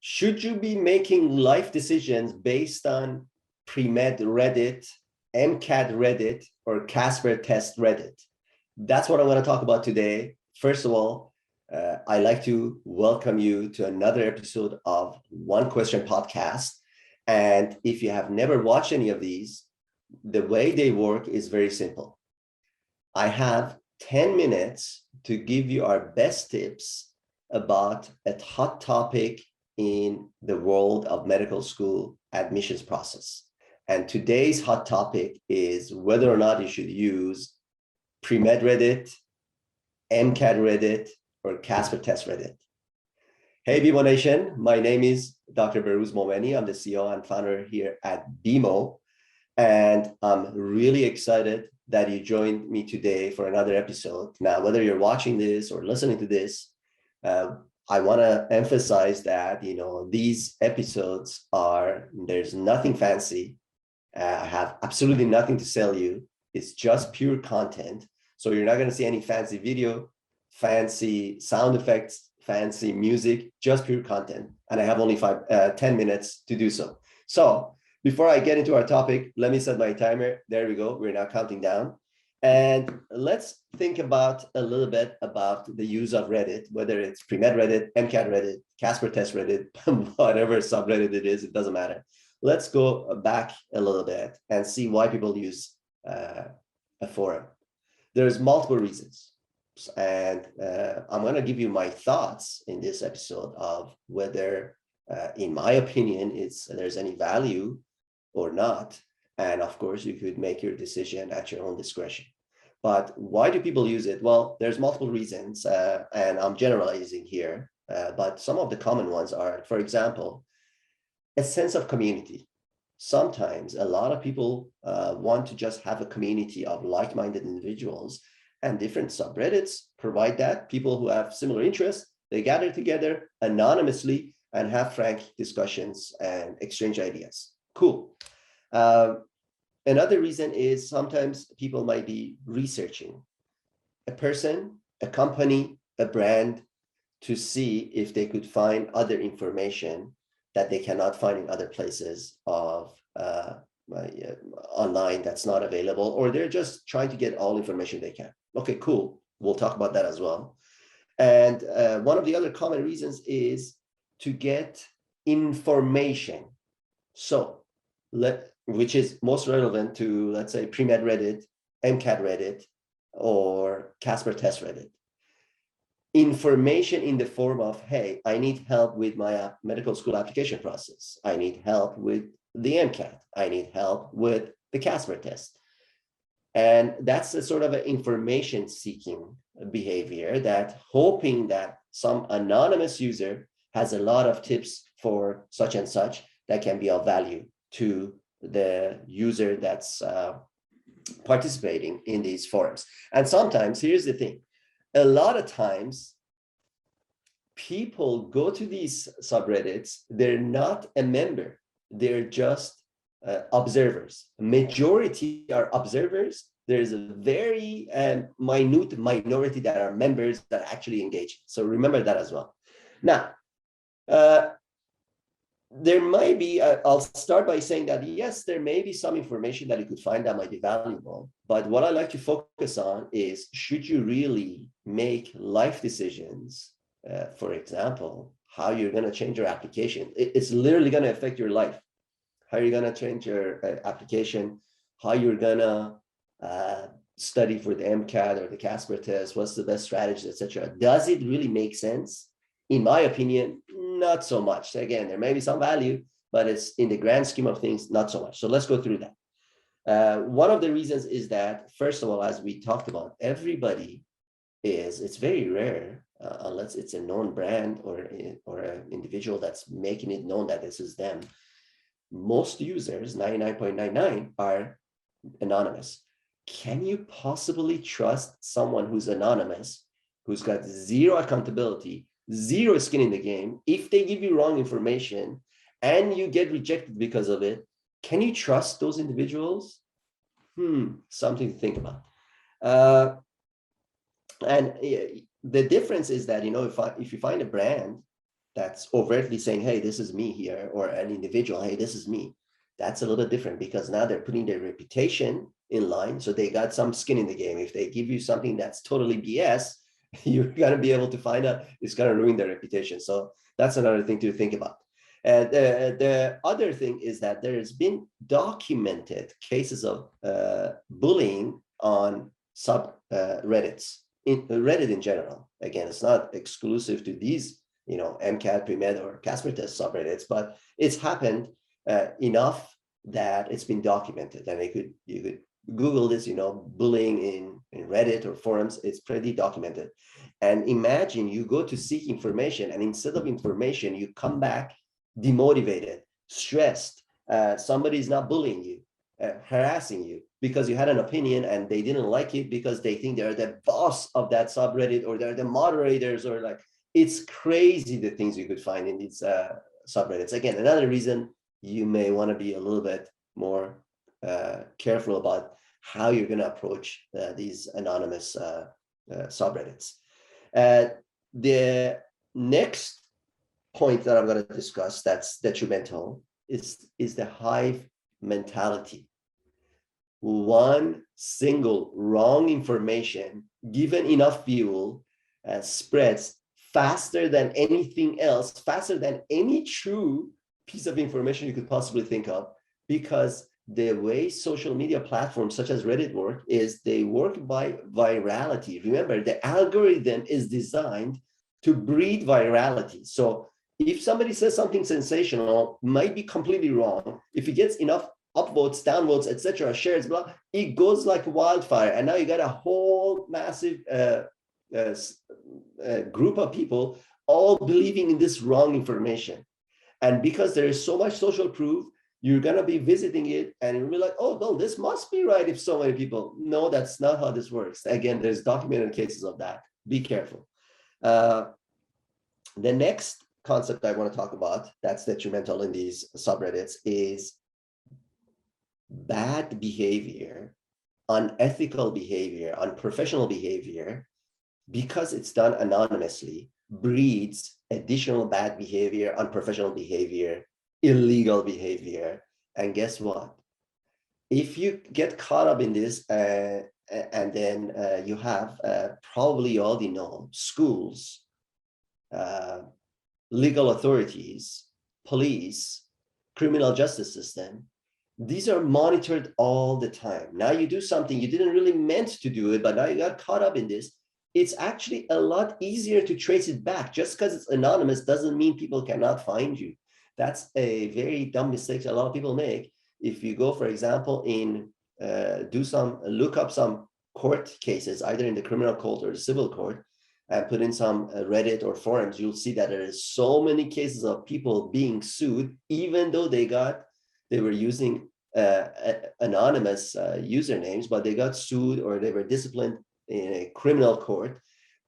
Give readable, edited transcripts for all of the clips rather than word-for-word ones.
Should you be making life decisions based on Premed Reddit, MCAT Reddit, or CASPer test Reddit? That's what I'm going to talk about today. First of all, I'd like to welcome you to another episode of One Question Podcast. And if you have never watched any of these, the way they work is very simple. I have 10 minutes to give you our best tips about a hot topic in the world of medical school admissions process. And today's hot topic is whether or not you should use Premed Reddit, MCAT Reddit, or CASPer test Reddit. Hey, BeMo Nation, my name is Dr. Behrouz Moemeni. I'm the CEO and founder here at BeMo. And I'm really excited that you joined me today for another episode. Now, whether you're watching this or listening to this, I want to emphasize that, these episodes there's nothing fancy. I have absolutely nothing to sell you. It's just pure content. So you're not going to see any fancy video, fancy sound effects, fancy music, just pure content. And I have only 10 minutes to do so. So before I get into our topic, let me set my timer. There we go. We're now counting down. And let's think about a little bit about the use of Reddit, whether it's Premed Reddit, MCAT Reddit, CASPer test Reddit, whatever subreddit it is, it doesn't matter. Let's go back a little bit and see why people use a forum. There's multiple reasons. And I'm going to give you my thoughts in this episode of whether, in my opinion, there's any value or not. And of course, you could make your decision at your own discretion. But why do people use it? Well, there's multiple reasons, and I'm generalizing here. But some of the common ones are, for example, a sense of community. Sometimes a lot of people want to just have a community of like-minded individuals, and different subreddits provide that. People who have similar interests, they gather together anonymously and have frank discussions and exchange ideas. Cool. Another reason is sometimes people might be researching a person, a company, a brand to see if they could find other information that they cannot find in other places of online that's not available, or they're just trying to get all information they can. Okay, cool. We'll talk about that as well. And one of the other common reasons is to get information. So which is most relevant to, let's say, Premed Reddit, MCAT Reddit, or CASPer test Reddit. Information in the form of, hey, I need help with my medical school application process. I need help with the MCAT. I need help with the CASPer test. And that's a sort of an information-seeking behavior that hoping that some anonymous user has a lot of tips for such and such that can be of value to the user that's participating in these forums. And sometimes, here's the thing, a lot of times people go to these subreddits, they're not a member, they're just observers. Majority are observers. There's a very minute minority that are members that actually engage. So remember that as well. Now, there might be, I'll start by saying that, yes, there may be some information that you could find that might be valuable. But what I like to focus on is, should you really make life decisions? For example, how you're going to change your application. It's literally going to affect your life. How you're going to change your application, how you're going to study for the MCAT or the CASPer test, what's the best strategy, etc. Does it really make sense? In my opinion, not so much. Again, there may be some value, but it's in the grand scheme of things, not so much. So let's go through that. One of the reasons is that, first of all, as we talked about, it's very rare, unless it's a known brand or an individual that's making it known that this is them. Most users, 99.99, are anonymous. Can you possibly trust someone who's anonymous, who's got zero accountability, zero skin in the game? If they give you wrong information and you get rejected because of it, can you trust those individuals? Something to think about. And the difference is that, if you find a brand that's overtly saying, hey, this is me here, or an individual, hey, this is me. That's a little bit different because now they're putting their reputation in line. So they got some skin in the game. If they give you something that's totally BS, you're going to be able to find out it's going to ruin their reputation. So that's another thing to think about. And the other thing is that there's been documented cases of bullying on subreddits, in Reddit in general. Again, it's not exclusive to these, MCAT, Premed, or CASPer test subreddits, but it's happened enough that it's been documented. And you could Google this, bullying in Reddit or forums. It's pretty documented. And imagine you go to seek information, and instead of information, you come back demotivated, stressed. Somebody's not bullying you, harassing you because you had an opinion and they didn't like it because they think they're the boss of that subreddit, or they're the moderators, or like, it's crazy the things you could find in these subreddits. Again, another reason you may want to be a little bit more careful about how you're going to approach these anonymous subreddits. The next point that I'm going to discuss that's detrimental is the hive mentality. One single wrong information given enough fuel spreads faster than anything else, faster than any true piece of information you could possibly think of, because the way social media platforms such as Reddit work is they work by virality. Remember, the algorithm is designed to breed virality. So if somebody says something sensational, might be completely wrong, if it gets enough upvotes, downvotes, etc., shares, blah, it goes like wildfire. And now you got a whole massive group of people all believing in this wrong information. And because there is so much social proof, you're going to be visiting it and you'll be like, oh, no, this must be right if so many people. No, that's not how this works. Again, there's documented cases of that. Be careful. The next concept I want to talk about that's detrimental in these subreddits is bad behavior, unethical behavior, unprofessional behavior, because it's done anonymously, breeds additional bad behavior, unprofessional behavior, illegal behavior. And guess what? If you get caught up in this, and then you have, probably you already know, schools, legal authorities, police, criminal justice system, these are monitored all the time. Now you do something, you didn't really meant to do it, but now you got caught up in this. It's actually a lot easier to trace it back. Just because it's anonymous doesn't mean people cannot find you. That's a very dumb mistake a lot of people make. If you go, for example, look up some court cases, either in the criminal court or the civil court, and put in some Reddit or forums, you'll see that there is so many cases of people being sued, even though they were using anonymous usernames, but they got sued or they were disciplined in a criminal court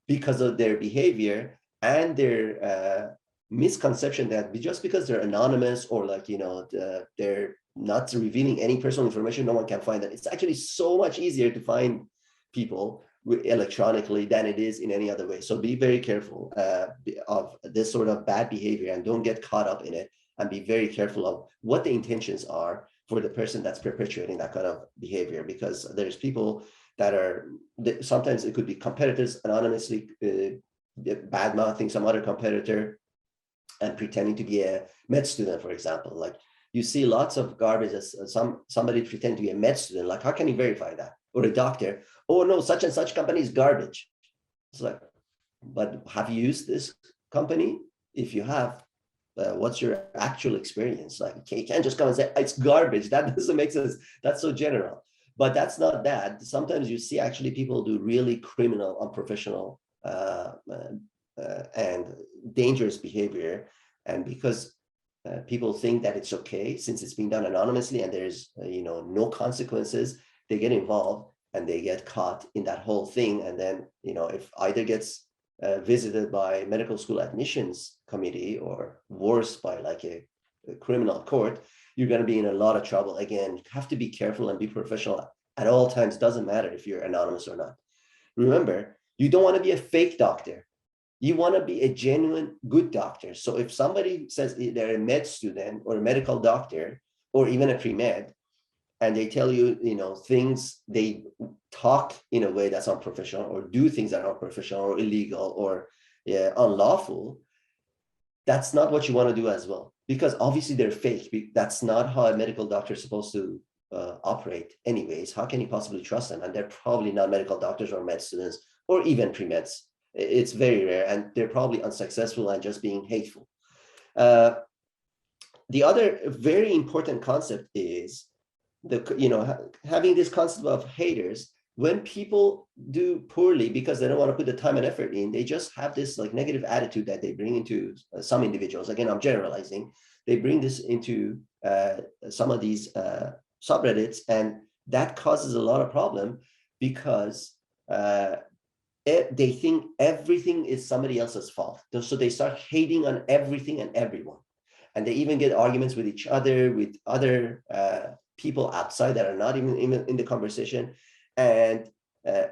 because of their behavior and their misconception that just because they're anonymous, or they're not revealing any personal information, no one can find them. It's actually so much easier to find people electronically than it is in any other way. So be very careful of this sort of bad behavior and don't get caught up in it, and be very careful of what the intentions are for the person that's perpetuating that kind of behavior, because there's people that sometimes it could be competitors anonymously bad mouthing some other competitor and pretending to be a med student, for example. Like, you see lots of garbage as somebody pretend to be a med student. Like, how can you verify that? Or a doctor, oh no, such and such company is garbage. It's like, but have you used this company? If you have, what's your actual experience? Like, you can't just come and say it's garbage. That doesn't make sense. That's so general. But that's not that. Sometimes you see actually people do really criminal, unprofessional, and dangerous behavior. And because people think that it's okay, since it's being done anonymously and there's no consequences, they get involved and they get caught in that whole thing. And then, if either gets visited by medical school admissions committee, or worse, by like a criminal court, you're going to be in a lot of trouble. Again, you have to be careful and be professional at all times. Doesn't matter if you're anonymous or not. Remember, you don't want to be a fake doctor. You want to be a genuine good doctor. So if somebody says they're a med student or a medical doctor or even a pre-med, and they tell you, things, they talk in a way that's unprofessional or do things that are unprofessional or illegal or unlawful, that's not what you want to do as well, because obviously they're fake. That's not how a medical doctor is supposed to operate anyways. How can you possibly trust them? And they're probably not medical doctors or med students or even pre-meds. It's very rare, and they're probably unsuccessful and just being hateful. The other very important concept is having this concept of haters. When people do poorly because they don't want to put the time and effort in, they just have this like negative attitude that they bring into some individuals. Again, I'm generalizing. They bring this into some of these subreddits, and that causes a lot of problem because they think everything is somebody else's fault. So they start hating on everything and everyone. And they even get arguments with each other, with other people outside that are not even in the conversation. And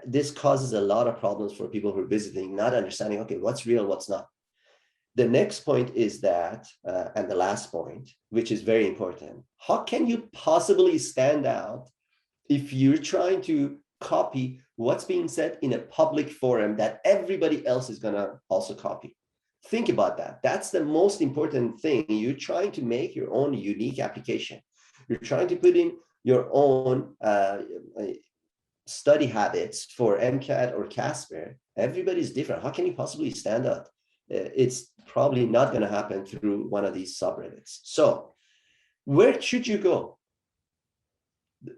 this causes a lot of problems for people who are visiting, not understanding, okay, what's real, what's not. The next point is that, and the last point, which is very important, how can you possibly stand out if you're trying to copy what's being said in a public forum that everybody else is going to also copy? Think about that. That's the most important thing. You're trying to make your own unique application. You're trying to put in your own study habits for MCAT or CASPer. Everybody's different. How can you possibly stand out? It's probably not going to happen through one of these subreddits. So where should you go?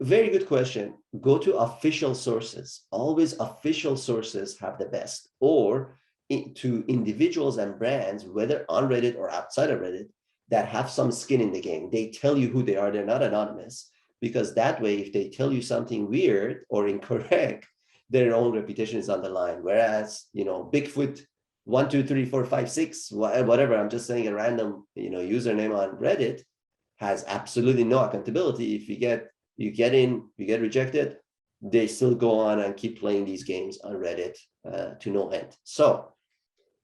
Very good question. Go to official sources. Always official sources have the best. Or to individuals and brands, whether on Reddit or outside of Reddit, that have some skin in the game. They tell you who they are. They're not anonymous, because that way, if they tell you something weird or incorrect, their own reputation is on the line. Whereas, Bigfoot 1, 2, 3, 4, 5, 6, whatever, I'm just saying a random, username on Reddit, has absolutely no accountability. If you get in, you get rejected, they still go on and keep playing these games on Reddit to no end. So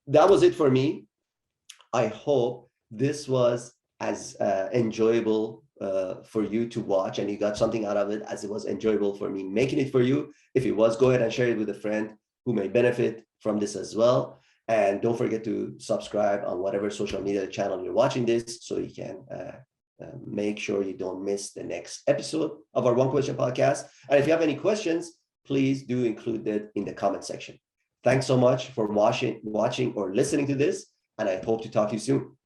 that was it for me. I hope this was as enjoyable for you to watch, and you got something out of it as it was enjoyable for me making it for you. If it was, go ahead and share it with a friend who may benefit from this as well. And don't forget to subscribe on whatever social media channel you're watching this, so you can make sure you don't miss the next episode of our One Question podcast. And if you have any questions, please do include it in the comment section. Thanks so much for watching or listening to this, and I hope to talk to you soon.